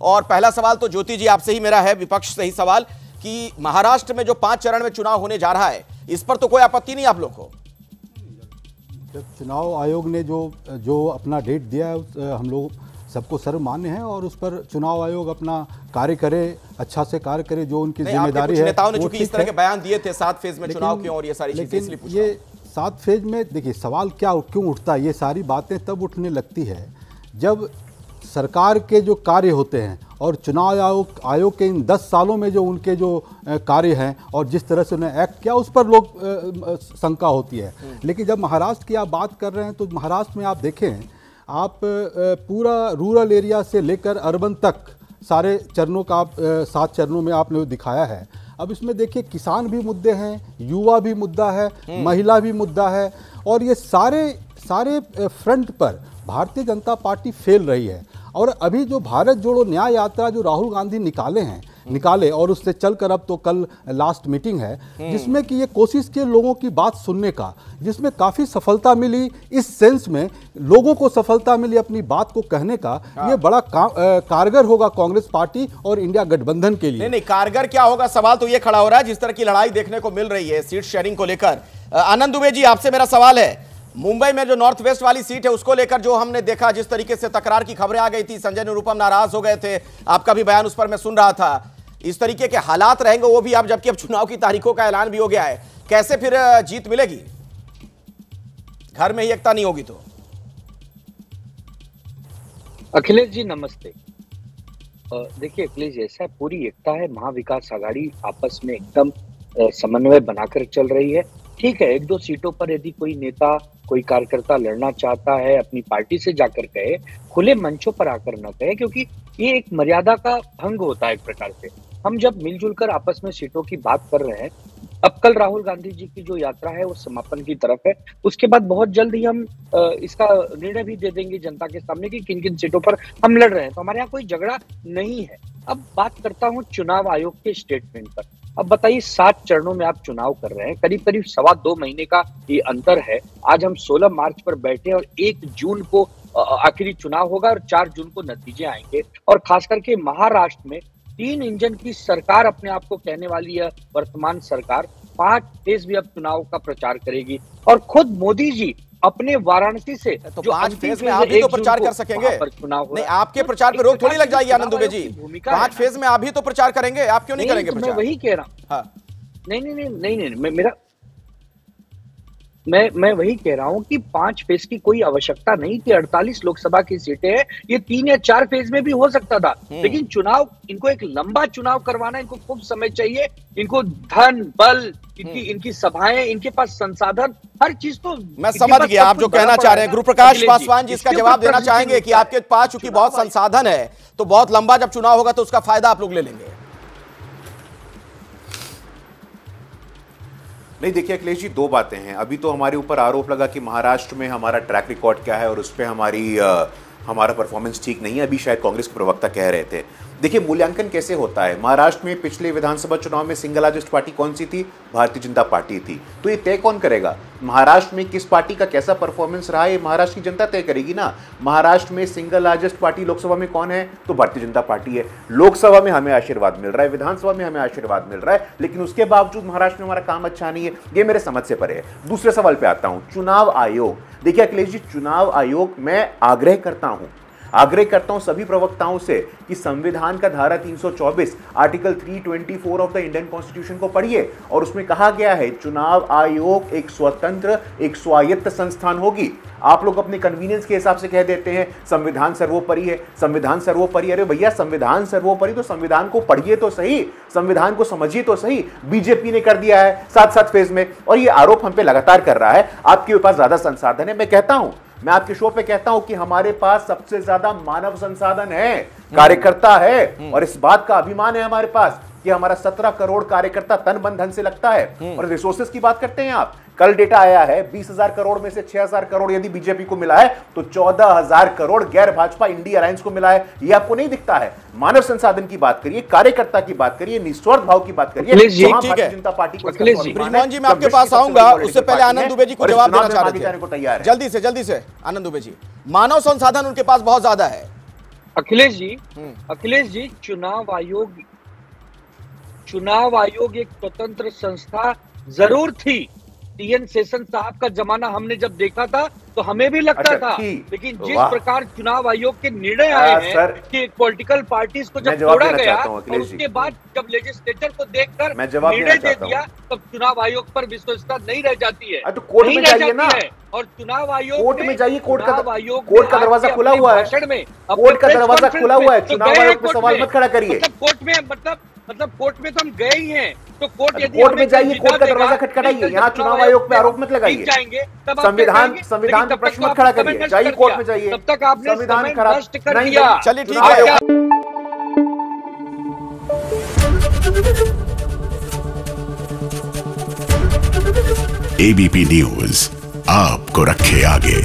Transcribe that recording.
और पहला सवाल तो ज्योति जी आपसे ही मेरा है, विपक्ष से ही सवाल कि महाराष्ट्र में जो 5 चरण में चुनाव होने जा रहा है, इस पर तो कोई आपत्ति नहीं आप लोग को? जब चुनाव आयोग ने जो अपना डेट दिया है, हम लोग सबको सर्वमान्य है और उस पर चुनाव आयोग अपना कार्य करे, अच्छा से कार्य करे, जो उनकी जिम्मेदारी है। नेताओं ने चूंकि इस तरह के बयान दिए थे 7 फेज में चुनाव क्यों और ये सारी चीजें, इसलिए पूछ रहा हूं। ये 7 फेज में देखिए सवाल क्यों उठता है, ये सारी बातें तब उठने लगती है जब सरकार के जो कार्य होते हैं और चुनाव आयोग के इन 10 सालों में जो उनके जो कार्य हैं और जिस तरह से उन्हें एक्ट किया, उस पर लोग शंका होती है। लेकिन जब महाराष्ट्र की आप बात कर रहे हैं तो महाराष्ट्र में आप देखें, आप पूरा रूरल एरिया से लेकर अर्बन तक सारे चरणों का 7 चरणों में आपने दिखाया है। अब इसमें देखिए किसान भी मुद्दे हैं, युवा भी मुद्दा है, महिला भी मुद्दा है, और ये सारे फ्रंट पर भारतीय जनता पार्टी फेल रही है। और अभी जो भारत जोड़ो न्याय यात्रा जो राहुल गांधी निकाले और उससे चलकर अब तो कल लास्ट मीटिंग है, जिसमें कि ये कोशिश की लोगों की बात सुनने का, जिसमें काफ़ी सफलता मिली, इस सेंस में लोगों को सफलता मिली अपनी बात को कहने का। ये बड़ा कारगर होगा कांग्रेस पार्टी और इंडिया गठबंधन के लिए। नहीं, कारगर क्या होगा, सवाल तो ये खड़ा हो रहा है जिस तरह की लड़ाई देखने को मिल रही है सीट शेयरिंग को लेकर। आनंद दुबे जी, आपसे मेरा सवाल है, मुंबई में जो नॉर्थ वेस्ट वाली सीट है उसको लेकर जो हमने देखा, जिस तरीके से तकरार की खबरें आ गई थी, संजय निरुपम नाराज हो गए थे, आपका भी बयान उस पर मैं सुन रहा था, इस तरीके के हालात रहेंगे वो भी अब, जबकि अब चुनाव की तारीखों का ऐलान भी हो गया है, कैसे फिर जीत मिलेगी? घर में ही एकता नहीं होगी तो? अखिलेश जी नमस्ते। देखिए अखिलेश जी, ऐसा पूरी एकता है, महाविकास आघाड़ी आपस में एकदम समन्वय बनाकर चल रही है। ठीक है, 1-2 सीटों पर यदि कोई नेता, कोई कार्यकर्ता लड़ना चाहता है, अपनी पार्टी से जाकर कहे, खुले मंचों पर आकर न कहे, क्योंकि ये एक मर्यादा का भंग होता है एक प्रकार से। हम जब मिलजुल कर आपस में सीटों की बात कर रहे हैं, अब कल राहुल गांधी जी की जो यात्रा है वो समापन की तरफ है, उसके बाद बहुत जल्द ही हम इसका निर्णय भी दे देंगे जनता के सामने कि किन किन सीटों पर हम लड़ रहे हैं। तो हमारे यहाँ कोई झगड़ा नहीं है। अब बात करता हूँ चुनाव आयोग के स्टेटमेंट पर। अब बताइए, 7 चरणों में आप चुनाव कर रहे हैं, करीब करीब 2.25 महीने का ये अंतर है। आज हम 16 मार्च पर बैठे और 1 जून को आखिरी चुनाव होगा और 4 जून को नतीजे आएंगे। और खास करके महाराष्ट्र में 3 इंजन की सरकार अपने आप को कहने वाली है वर्तमान सरकार, 5 फेज भी अब चुनाव का प्रचार करेगी। और खुद मोदी जी अपने वाराणसी से तो 5 फेज में आप भी तो प्रचार कर सकेंगे। नहीं, आपके प्रचार पे रोक थोड़ी लग जाएगी आनंद दुबे जी। 5 फेज में आप भी तो प्रचार करेंगे, आप क्यों नहीं करेंगे प्रचार? मैं वही कह रहा हूँ। हाँ। नहीं, मैं वही कह रहा हूँ कि 5 फेज की कोई आवश्यकता नहीं थी। 48 लोकसभा की सीटें हैं, ये 3 या 4 फेज में भी हो सकता था। लेकिन चुनाव, इनको एक लंबा चुनाव करवाना, इनको खूब समय चाहिए, इनको धन बल, इनकी सभाएं, इनके पास संसाधन, हर चीज तो मैं समझ गया आप जो कहना चाह रहे हैं। गुरुप्रकाश पासवान जी इसका जवाब देना चाहेंगे कि आपके पास चूंकि बहुत संसाधन है तो बहुत लंबा जब चुनाव होगा तो उसका फायदा आप लोग ले लेंगे। नहीं, देखिए अखिलेश जी, 2 बातें हैं। अभी तो हमारे ऊपर आरोप लगा कि महाराष्ट्र में हमारा ट्रैक रिकॉर्ड क्या है और उस पर हमारा परफॉर्मेंस ठीक नहीं है। अभी शायद कांग्रेस के प्रवक्ता कह रहे थे। देखिए मूल्यांकन कैसे होता है। महाराष्ट्र में पिछले विधानसभा चुनाव में सिंगल लार्जेस्ट पार्टी कौन सी थी? भारतीय जनता पार्टी थी। तो ये तय कौन करेगा? महाराष्ट्र में किस पार्टी का कैसा परफॉर्मेंस रहा है, ये महाराष्ट्र की जनता तय करेगी ना। महाराष्ट्र में सिंगल लार्जेस्ट पार्टी लोकसभा में कौन है? तो भारतीय जनता पार्टी है। लोकसभा में हमें आशीर्वाद मिल रहा है, विधानसभा में हमें आशीर्वाद मिल रहा है, लेकिन उसके बावजूद महाराष्ट्र में हमारा काम अच्छा नहीं है। ये मेरे समझ से परे है। दूसरे सवाल पे आता हूं, चुनाव आयोग। देखिए अखिलेश जी, चुनाव आयोग, मैं आग्रह करता हूं सभी प्रवक्ताओं से कि संविधान का धारा 324 article 324 of the Indian constitution को पढ़िए और उसमें कहा गया है चुनाव आयोग एक स्वतंत्र, एक स्वायत्त संस्थान होगी। आप लोग अपने कन्वीनियंस के हिसाब से कह देते हैं संविधान सर्वोपरि है, संविधान सर्वोपरि। अरे भैया, संविधान सर्वोपरि तो संविधान को पढ़िए तो सही, संविधान को समझिए तो सही। बीजेपी ने कर दिया है 7 फेज में और ये आरोप हम पे लगातार कर रहा है आपके पास ज्यादा संसाधन है। मैं आपके शो पे कहता हूं कि हमारे पास सबसे ज्यादा मानव संसाधन है, कार्यकर्ता है, और इस बात का अभिमान है हमारे पास कि हमारा 17 करोड़ कार्यकर्ता तन मन धन से लगता है। और रिसोर्सेज की बात करते हैं आप, कल डेटा आया है 20,000 करोड़ में से 6,000 करोड़ यदि बीजेपी को मिला है तो 14,000 करोड़ गैर भाजपा इंडिया अलायंस को मिला है। ये आपको नहीं दिखता है? मानव संसाधन की बात करिए, कार्यकर्ता की बात करिए, निस्वार्थ भाव की बात करिए। भारतीय जनता पार्टी को ब्रिजमोहन जी मैं आपके पास आऊंगा, उससे पहले आनंद दुबे जी को जवाब देना चाह रहे थे। जल्दी से आनंद दुबे जी, मानव संसाधन उनके पास बहुत ज्यादा है। अखिलेश जी, चुनाव आयोग एक स्वतंत्र संस्था जरूर थी। टीएन शेषन साहब का जमाना हमने जब देखा था तो हमें भी लगता था, लेकिन जिस प्रकार चुनाव आयोग के निर्णय आए हैं कि पॉलिटिकल पार्टीज को जब तोड़ा गया और उसके बाद जब लेजिस्लेचर को देखकर निर्णय दे दिया तब चुनाव आयोग पर विश्वसनीयता नहीं रह जाती है। तो कोर्ट में जाइए ना, और चुनाव आयोग कोर्ट में जाइए, कोर्ट का दरवाजा खुला हुआ है, कोर्ट का दरवाजा खुला हुआ है, चुनाव आयोग पे सवाल मत खड़ा करिए। कोर्ट में मतलब कोर्ट में तो हम गए ही हैं, तो कोर्ट में जाइए, कोर्ट का दरवाजा खटखटाइए, यहाँ चुनाव आयोग पे आरोप मत लगाइए, संविधान पे प्रश्न मत खड़ा करिए, जाइए कोर्ट में जाइए। तब तक आपने संविधान खराब नहीं किया। चलिए ठीक है। एबीपी न्यूज आपको रखे आगे।